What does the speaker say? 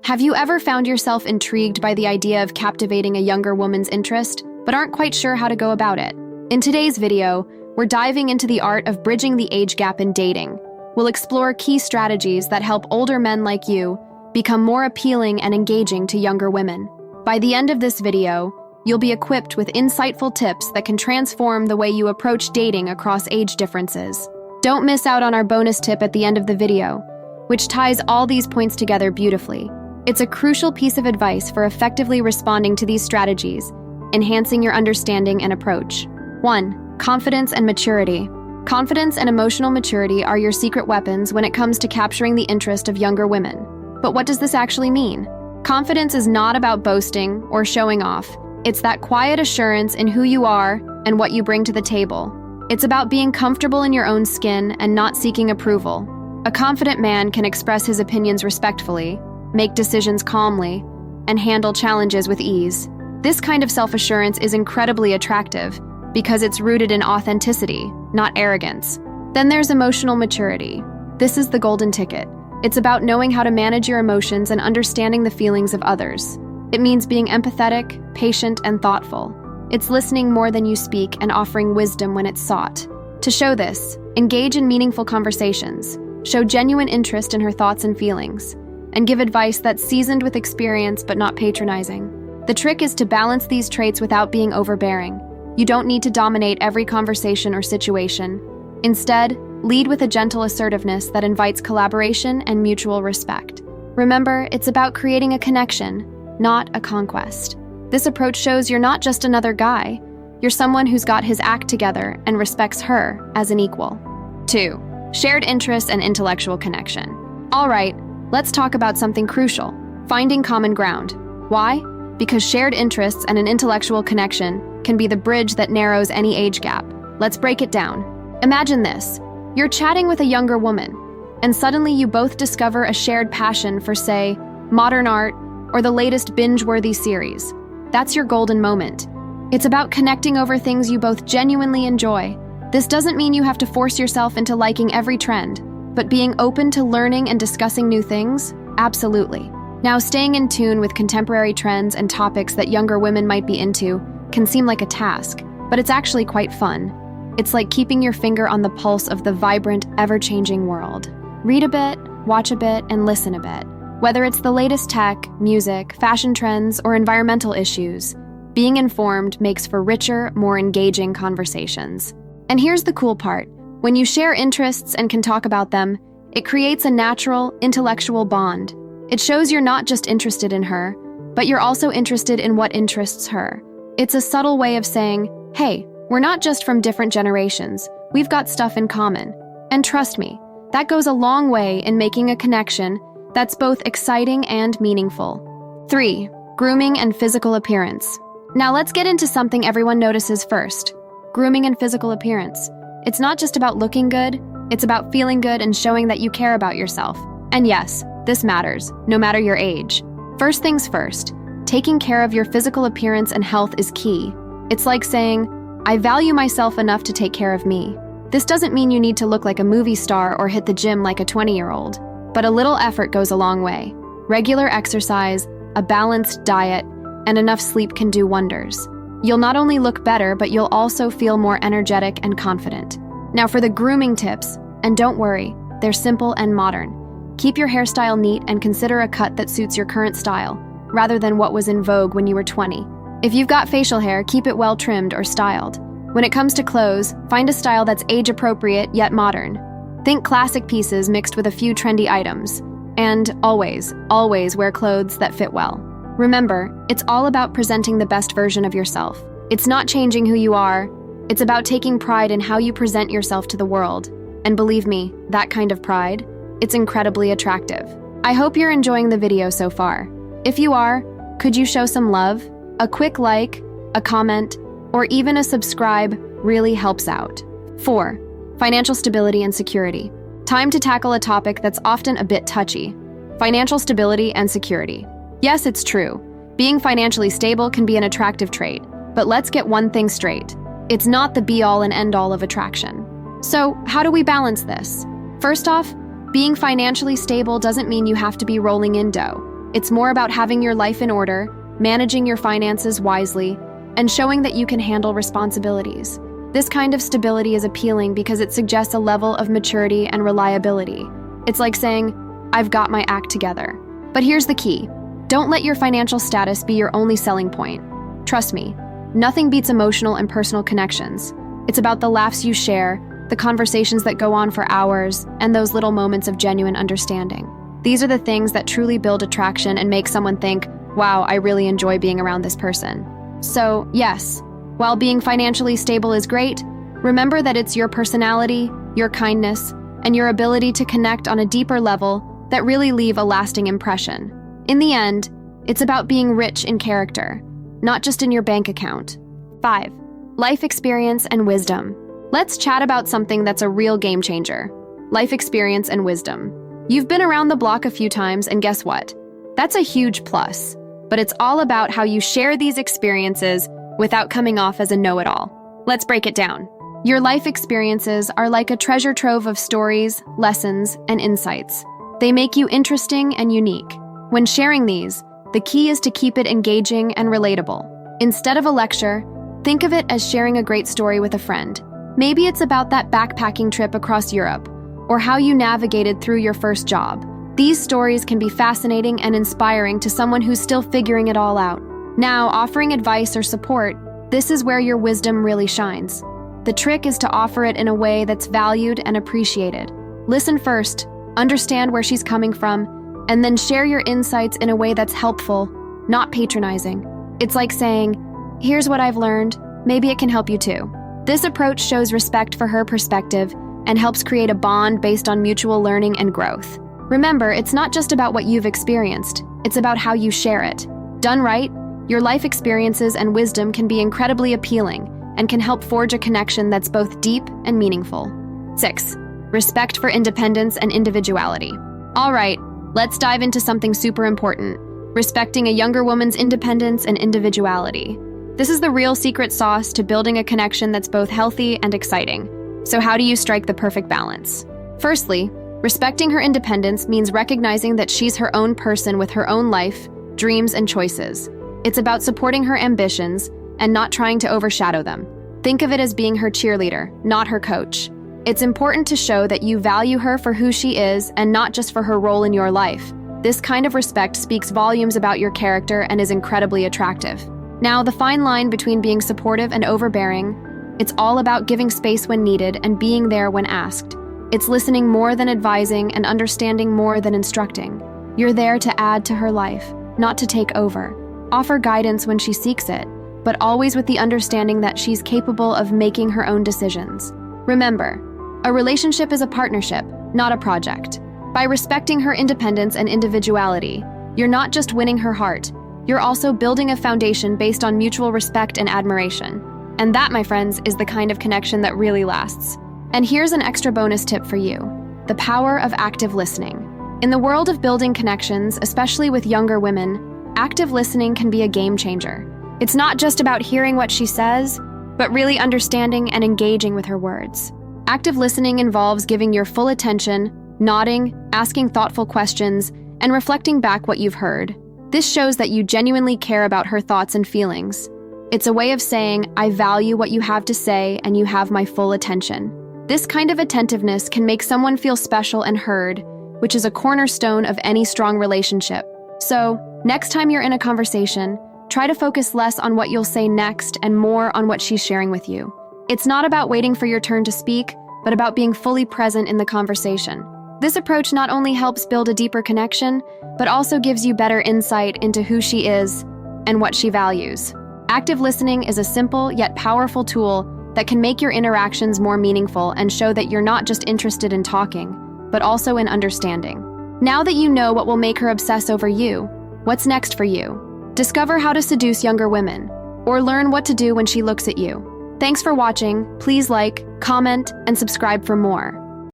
Have you ever found yourself intrigued by the idea of captivating a younger woman's interest, but aren't quite sure how to go about it? In today's video, we're diving into the art of bridging the age gap in dating. We'll explore key strategies that help older men like you become more appealing and engaging to younger women. By the end of this video, you'll be equipped with insightful tips that can transform the way you approach dating across age differences. Don't miss out on our bonus tip at the end of the video, which ties all these points together beautifully. It's a crucial piece of advice for effectively responding to these strategies, enhancing your understanding and approach. 1. Confidence and maturity. Confidence and emotional maturity are your secret weapons when it comes to capturing the interest of younger women. But what does this actually mean? Confidence is not about boasting or showing off. It's that quiet assurance in who you are and what you bring to the table. It's about being comfortable in your own skin and not seeking approval. A confident man can express his opinions respectfully, make decisions calmly, and handle challenges with ease. This kind of self-assurance is incredibly attractive because it's rooted in authenticity, not arrogance. Then there's emotional maturity. This is the golden ticket. It's about knowing how to manage your emotions and understanding the feelings of others. It means being empathetic, patient, and thoughtful. It's listening more than you speak and offering wisdom when it's sought. To show this, engage in meaningful conversations, show genuine interest in her thoughts and feelings, and give advice that's seasoned with experience but not patronizing. The trick is to balance these traits without being overbearing. You don't need to dominate every conversation or situation. Instead, lead with a gentle assertiveness that invites collaboration and mutual respect. Remember, it's about creating a connection, not a conquest. This approach shows you're not just another guy. You're someone who's got his act together and respects her as an equal. 2. Shared interests and intellectual connection. All right, let's talk about something crucial: finding common ground. Why? Because shared interests and an intellectual connection can be the bridge that narrows any age gap. Let's break it down. Imagine this. You're chatting with a younger woman, and suddenly you both discover a shared passion for, say, modern art or the latest binge-worthy series. That's your golden moment. It's about connecting over things you both genuinely enjoy. This doesn't mean you have to force yourself into liking every trend, but being open to learning and discussing new things? Absolutely. Now, staying in tune with contemporary trends and topics that younger women might be into can seem like a task, but it's actually quite fun. It's like keeping your finger on the pulse of the vibrant, ever-changing world. Read a bit, watch a bit, and listen a bit. Whether it's the latest tech, music, fashion trends, or environmental issues, being informed makes for richer, more engaging conversations. And here's the cool part. When you share interests and can talk about them, it creates a natural, intellectual bond. It shows you're not just interested in her, but you're also interested in what interests her. It's a subtle way of saying, hey, we're not just from different generations, we've got stuff in common. And trust me, that goes a long way in making a connection that's both exciting and meaningful. 3. Grooming and physical appearance. Now let's get into something everyone notices first: grooming and physical appearance. It's not just about looking good, it's about feeling good and showing that you care about yourself. And yes, this matters, no matter your age. First things first, taking care of your physical appearance and health is key. It's like saying, I value myself enough to take care of me. This doesn't mean you need to look like a movie star or hit the gym like a 20-year-old, but a little effort goes a long way. Regular exercise, a balanced diet, and enough sleep can do wonders. You'll not only look better, but you'll also feel more energetic and confident. Now for the grooming tips, and don't worry, they're simple and modern. Keep your hairstyle neat and consider a cut that suits your current style, rather than what was in vogue when you were 20. If you've got facial hair, keep it well trimmed or styled. When it comes to clothes, find a style that's age-appropriate yet modern. Think classic pieces mixed with a few trendy items. And always, always wear clothes that fit well. Remember, it's all about presenting the best version of yourself. It's not changing who you are. It's about taking pride in how you present yourself to the world. And believe me, that kind of pride, it's incredibly attractive. I hope you're enjoying the video so far. If you are, could you show some love? A quick like, a comment, or even a subscribe really helps out. 4. Financial stability and security. Time to tackle a topic that's often a bit touchy: financial stability and security. Yes, it's true. Being financially stable can be an attractive trait, but let's get one thing straight. It's not the be-all and end-all of attraction. So, how do we balance this? First off, being financially stable doesn't mean you have to be rolling in dough. It's more about having your life in order, managing your finances wisely, and showing that you can handle responsibilities. This kind of stability is appealing because it suggests a level of maturity and reliability. It's like saying, "I've got my act together." But here's the key. Don't let your financial status be your only selling point. Trust me, nothing beats emotional and personal connections. It's about the laughs you share, the conversations that go on for hours, and those little moments of genuine understanding. These are the things that truly build attraction and make someone think, "Wow, I really enjoy being around this person." So, yes, while being financially stable is great, remember that it's your personality, your kindness, and your ability to connect on a deeper level that really leave a lasting impression. In the end, it's about being rich in character, not just in your bank account. 5. Life experience and wisdom. Let's chat about something that's a real game changer. Life experience and wisdom. You've been around the block a few times, and guess what? That's a huge plus. But it's all about how you share these experiences without coming off as a know-it-all. Let's break it down. Your life experiences are like a treasure trove of stories, lessons, and insights. They make you interesting and unique. When sharing these, the key is to keep it engaging and relatable. Instead of a lecture, think of it as sharing a great story with a friend. Maybe it's about that backpacking trip across Europe, or how you navigated through your first job. These stories can be fascinating and inspiring to someone who's still figuring it all out. Now, offering advice or support, this is where your wisdom really shines. The trick is to offer it in a way that's valued and appreciated. Listen first, understand where she's coming from, and then share your insights in a way that's helpful, not patronizing. It's like saying, "Here's what I've learned, maybe it can help you too." This approach shows respect for her perspective and helps create a bond based on mutual learning and growth. Remember, it's not just about what you've experienced, it's about how you share it. Done right, your life experiences and wisdom can be incredibly appealing and can help forge a connection that's both deep and meaningful. 6. Respect for independence and individuality. All right, let's dive into something super important: respecting a younger woman's independence and individuality. This is the real secret sauce to building a connection that's both healthy and exciting. So how do you strike the perfect balance? Firstly, respecting her independence means recognizing that she's her own person with her own life, dreams, and choices. It's about supporting her ambitions and not trying to overshadow them. Think of it as being her cheerleader, not her coach. It's important to show that you value her for who she is and not just for her role in your life. This kind of respect speaks volumes about your character and is incredibly attractive. Now, the fine line between being supportive and overbearing, it's all about giving space when needed and being there when asked. It's listening more than advising and understanding more than instructing. You're there to add to her life, not to take over. Offer guidance when she seeks it, but always with the understanding that she's capable of making her own decisions. Remember, a relationship is a partnership, not a project. By respecting her independence and individuality, you're not just winning her heart, you're also building a foundation based on mutual respect and admiration. And that, my friends, is the kind of connection that really lasts. And here's an extra bonus tip for you: the power of active listening. In the world of building connections, especially with younger women, active listening can be a game changer. It's not just about hearing what she says, but really understanding and engaging with her words. Active listening involves giving your full attention, nodding, asking thoughtful questions, and reflecting back what you've heard. This shows that you genuinely care about her thoughts and feelings. It's a way of saying, "I value what you have to say and you have my full attention." This kind of attentiveness can make someone feel special and heard, which is a cornerstone of any strong relationship. So, next time you're in a conversation, try to focus less on what you'll say next and more on what she's sharing with you. It's not about waiting for your turn to speak, but about being fully present in the conversation. This approach not only helps build a deeper connection, but also gives you better insight into who she is and what she values. Active listening is a simple yet powerful tool that can make your interactions more meaningful and show that you're not just interested in talking, but also in understanding. Now that you know what will make her obsess over you, what's next for you? Discover how to seduce younger women, or learn what to do when she looks at you. Thanks for watching. Please like, comment, and subscribe for more.